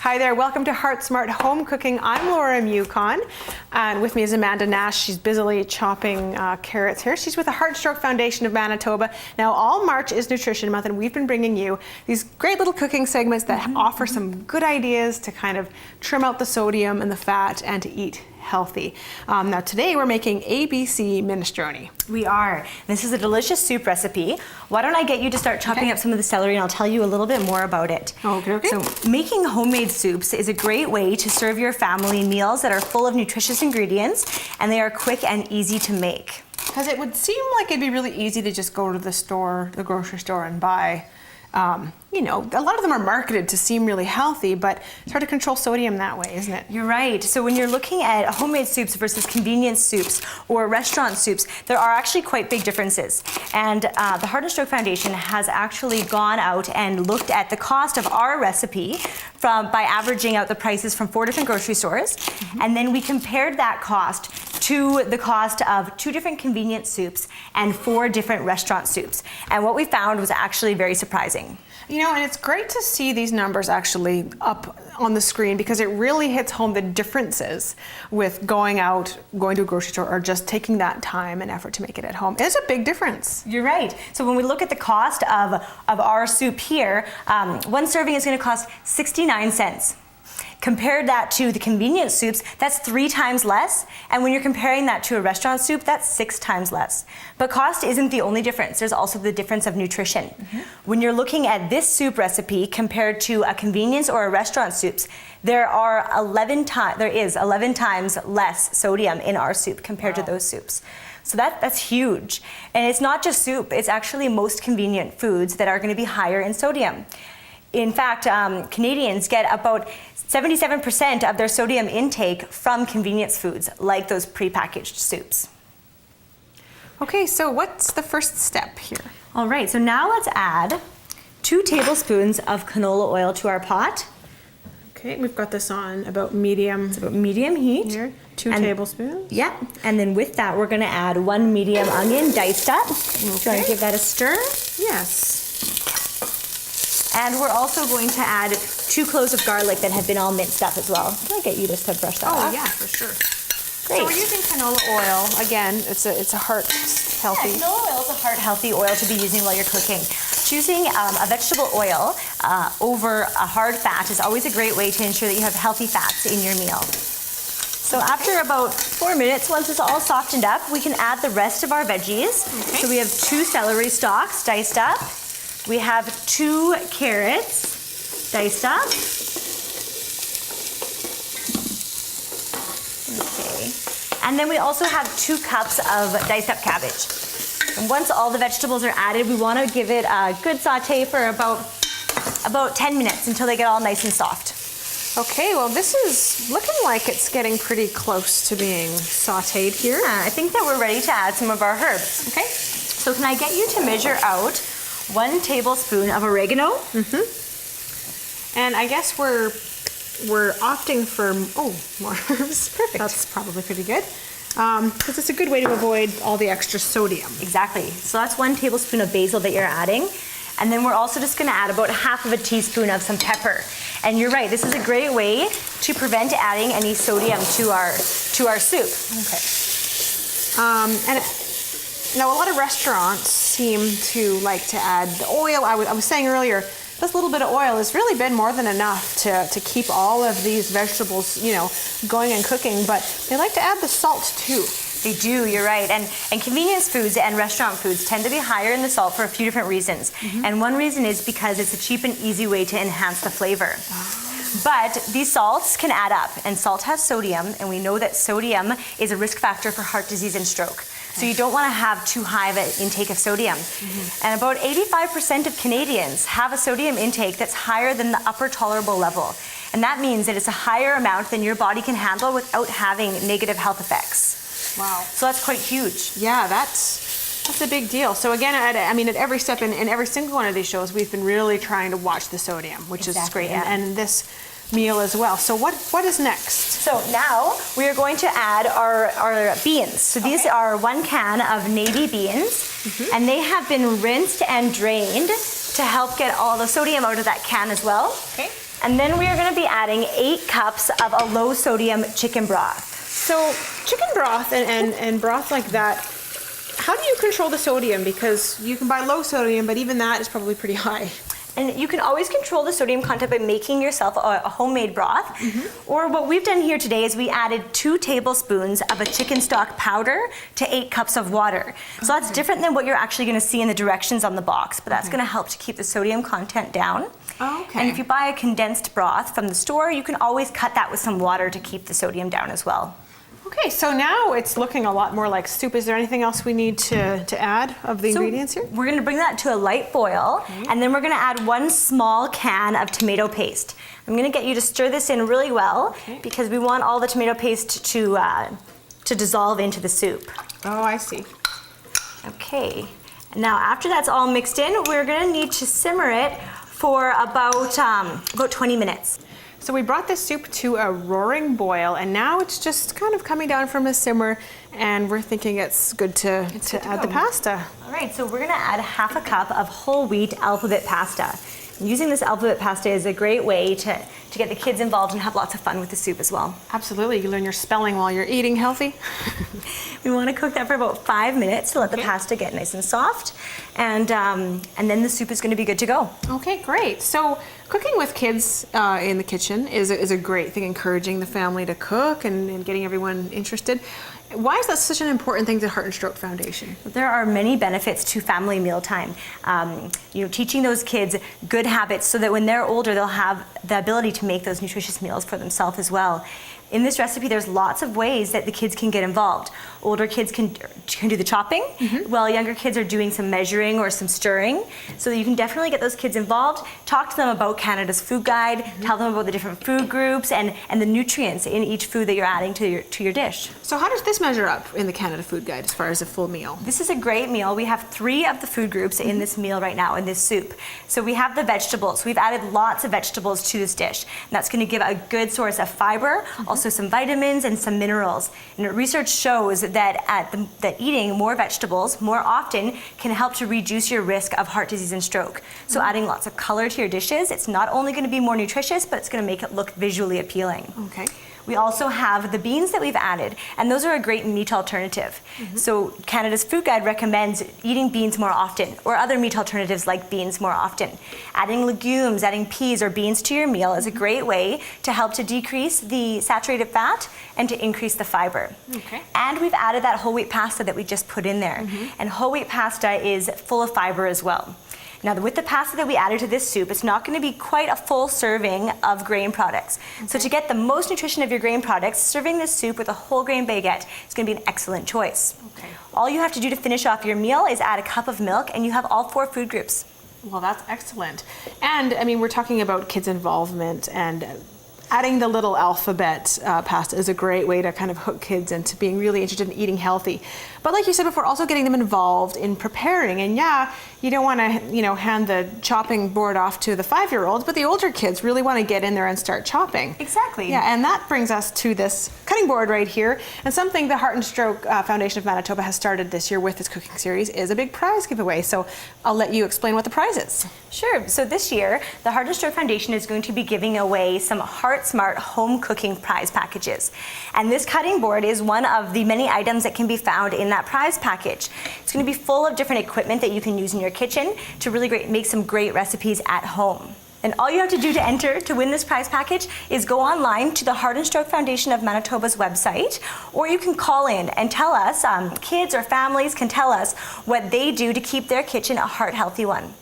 Hi there, welcome to Heart Smart Home Cooking. I'm Laura Mukon, and with me is Amanda Nash. She's busily chopping carrots here. She's with the Heart Stroke Foundation of Manitoba. Now, all March is Nutrition Month, and we've been bringing you these great little cooking segments that offer some good ideas to kind of trim out the sodium and the fat and to eat healthy. Now today we're making ABC minestrone. We are. This is a delicious soup recipe. Why don't I get you to start chopping up some of the celery and I'll tell you a little bit more about it. Okay. So making homemade soups is a great way to serve your family meals that are full of nutritious ingredients, and they are quick and easy to make. Because it would seem like it'd be really easy to just go to the store, the grocery store, and buy you know, a lot of them are marketed to seem really healthy, but it's hard to control sodium that way, isn't it? You're right. So when you're looking at homemade soups versus convenience soups or restaurant soups, there are actually quite big differences. And the Heart and Stroke Foundation has actually gone out and looked at the cost of our recipe by averaging out the prices from 4 different grocery stores. And then we compared that cost to the cost of 2 different convenience soups and 4 different restaurant soups. And what we found was actually very surprising. You know, and it's great to see these numbers actually up on the screen because it really hits home the differences with going out, going to a grocery store, or just taking that time and effort to make it at home. It's a big difference. You're right. So when we look at the cost of our soup here, one serving is going to cost 69 cents. Compare that to the convenience soups, that's 3 times less. And when you're comparing that to a restaurant soup, that's 6 times less. But cost isn't the only difference. There's also the difference of nutrition. When you're looking at this soup recipe compared to a convenience or a restaurant soups, there is 11 times less sodium in our soup compared to those soups. So that's huge. And it's not just soup, it's actually most convenient foods that are going to be higher in sodium. In fact, Canadians get about 77% of their sodium intake from convenience foods, like those prepackaged soups. Okay, so what's the first step here? All right, so now let's add 2 tablespoons of canola oil to our pot. Okay, we've got this on about medium. It's about medium heat. Here, 2 tablespoons. Yeah, and then with that, we're gonna add 1 medium onion diced up. Okay. Do you want to give that a stir? Yes. And we're also going to add 2 cloves of garlic that have been all minced up as well. Can I get you just to brush that off? Oh yeah, for sure. Great. So we're using canola oil. Again, it's a heart healthy. Yeah, canola oil is a heart-healthy oil to be using while you're cooking. Choosing a vegetable oil over a hard fat is always a great way to ensure that you have healthy fats in your meal. So after about 4 minutes, once it's all softened up, we can add the rest of our veggies. Okay. So we have 2 celery stalks diced up. We have 2 carrots diced up. Okay. And then we also have 2 cups of diced up cabbage. And once all the vegetables are added, we want to give it a good saute for about 10 minutes until they get all nice and soft. Okay, well this is looking like it's getting pretty close to being sauteed here. Yeah, I think that we're ready to add some of our herbs. Okay. So can I get you to measure out 1 tablespoon of oregano? And I guess we're opting for more herbs. Perfect. That's probably pretty good. Because it's a good way to avoid all the extra sodium. Exactly. So that's 1 tablespoon of basil that you're adding. And then we're also just going to add about ½ of a teaspoon of some pepper. And you're right, this is a great way to prevent adding any sodium to our soup. Okay. And now a lot of restaurants seem to like to add the oil. I was saying earlier, this little bit of oil has really been more than enough to keep all of these vegetables, you know, going and cooking, but they like to add the salt too. They do, you're right. And convenience foods and restaurant foods tend to be higher in the salt for a few different reasons. And one reason is because it's a cheap and easy way to enhance the flavor. But these salts can add up, and salt has sodium, and we know that sodium is a risk factor for heart disease and stroke. So you don't want to have too high of an intake of sodium. And about 85% of Canadians have a sodium intake that's higher than the upper tolerable level. And that means that it's a higher amount than your body can handle without having negative health effects. Wow. So that's quite huge. Yeah, that's a big deal. So again, at every step in every single one of these shows, we've been really trying to watch the sodium, which is great. Yeah. And this meal as well. So what is next? So now we are going to add our beans. So these are 1 can of navy beans, and they have been rinsed and drained to help get all the sodium out of that can as well. Okay. And then we are going to be adding 8 cups of a low sodium chicken broth. So chicken broth and broth like that, how do you control the sodium? Because you can buy low sodium, but even that is probably pretty high. And you can always control the sodium content by making yourself a homemade broth. Or what we've done here today is we added 2 tablespoons of a chicken stock powder to 8 cups of water. So that's different than what you're actually going to see in the directions on the box, but that's going to help to keep the sodium content down. Okay. And if you buy a condensed broth from the store, you can always cut that with some water to keep the sodium down as well. Okay, so now it's looking a lot more like soup. Is there anything else we need to add of the ingredients here? We're going to bring that to a light boil, and then we're going to add 1 small can of tomato paste. I'm going to get you to stir this in really well because we want all the tomato paste to dissolve into the soup. Oh, I see. Okay. Now after that's all mixed in, we're going to need to simmer it for about 20 minutes. So we brought this soup to a roaring boil, and now it's just kind of coming down from a simmer, and we're thinking it's good to add the pasta. All right, so we're gonna add 1/2 cup of whole wheat alphabet pasta. And using this alphabet pasta is a great way to get the kids involved and have lots of fun with the soup as well. Absolutely, you learn your spelling while you're eating healthy. We want to cook that for about 5 minutes to let the pasta get nice and soft, and then the soup is going to be good to go. Okay, great. So cooking with kids in the kitchen is a great thing, encouraging the family to cook and getting everyone interested. Why is that such an important thing to Heart and Stroke Foundation? There are many benefits to family mealtime. Teaching those kids good habits so that when they're older, they'll have the ability to make those nutritious meals for themselves as well. In this recipe, there's lots of ways that the kids can get involved. Older kids can do the chopping, while younger kids are doing some measuring or some stirring. So you can definitely get those kids involved. Talk to them about Canada's Food Guide, tell them about the different food groups and the nutrients in each food that you're adding to your dish. So how does this measure up in the Canada Food Guide as far as a full meal? This is a great meal. We have 3 of the food groups in this meal right now, in this soup. So we have the vegetables. We've added lots of vegetables to this dish. And that's going to give a good source of fiber, also some vitamins and some minerals. And research shows that that eating more vegetables more often can help to reduce your risk of heart disease and stroke. So adding lots of color to your dishes, it's not only going to be more nutritious, but it's going to make it look visually appealing. Okay. We also have the beans that we've added, and those are a great meat alternative. So Canada's Food Guide recommends eating beans more often, or other meat alternatives like beans more often. Adding legumes, adding peas or beans to your meal is a great way to help to decrease the saturated fat and to increase the fiber. Okay. And we've added that whole wheat pasta that we just put in there. And whole wheat pasta is full of fiber as well. Now, with the pasta that we added to this soup, it's not going to be quite a full serving of grain products. So to get the most nutrition of your grain products, serving this soup with a whole grain baguette is going to be an excellent choice. Okay. All you have to do to finish off your meal is add a cup of milk, and you have all 4 food groups. Well, that's excellent. And I mean, we're talking about kids' involvement, and adding the little alphabet pasta is a great way to kind of hook kids into being really interested in eating healthy. But like you said before, also getting them involved in preparing. And yeah, you don't want to, hand the chopping board off to the 5-year-olds, but the older kids really want to get in there and start chopping. Exactly. Yeah, and that brings us to this cutting board right here. And something the Heart and Stroke Foundation of Manitoba has started this year with this cooking series is a big prize giveaway. So I'll let you explain what the prize is. Sure. So this year, the Heart and Stroke Foundation is going to be giving away some Heart Smart home cooking prize packages. And this cutting board is one of the many items that can be found in that prize package. It's going to be full of different equipment that you can use in your kitchen to really make some great recipes at home. And all you have to do to enter to win this prize package is go online to the Heart and Stroke Foundation of Manitoba's website, or you can call in and tell us, kids or families can tell us what they do to keep their kitchen a heart healthy one.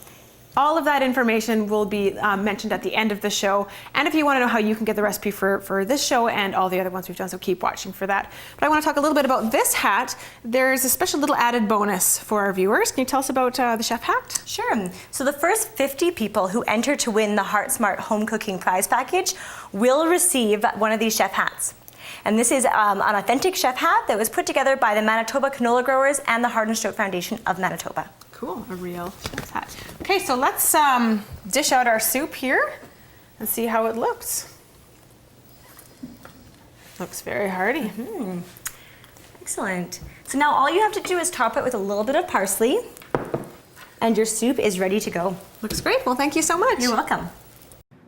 All of that information will be mentioned at the end of the show. And if you want to know how you can get the recipe for this show and all the other ones we've done, so keep watching for that. But I want to talk a little bit about this hat. There's a special little added bonus for our viewers. Can you tell us about the chef hat? Sure. So the first 50 people who enter to win the Heart Smart home cooking prize package will receive one of these chef hats. And this is an authentic chef hat that was put together by the Manitoba Canola Growers and the Heart and Stroke Foundation of Manitoba. Cool, a real chef's hat. Okay, so let's dish out our soup here and see how it looks. Looks very hearty. Excellent. So now all you have to do is top it with a little bit of parsley, and your soup is ready to go. Looks great. Well, thank you so much. You're welcome.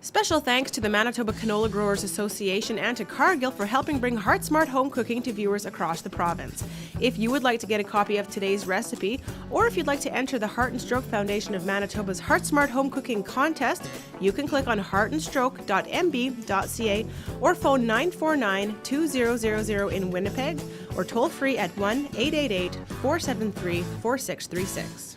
Special thanks to the Manitoba Canola Growers Association and to Cargill for helping bring Heart Smart Home Cooking to viewers across the province. If you would like to get a copy of today's recipe, or if you'd like to enter the Heart and Stroke Foundation of Manitoba's Heart Smart Home Cooking contest, you can click on heartandstroke.mb.ca or phone 949-2000 in Winnipeg or toll free at 1-888-473-4636.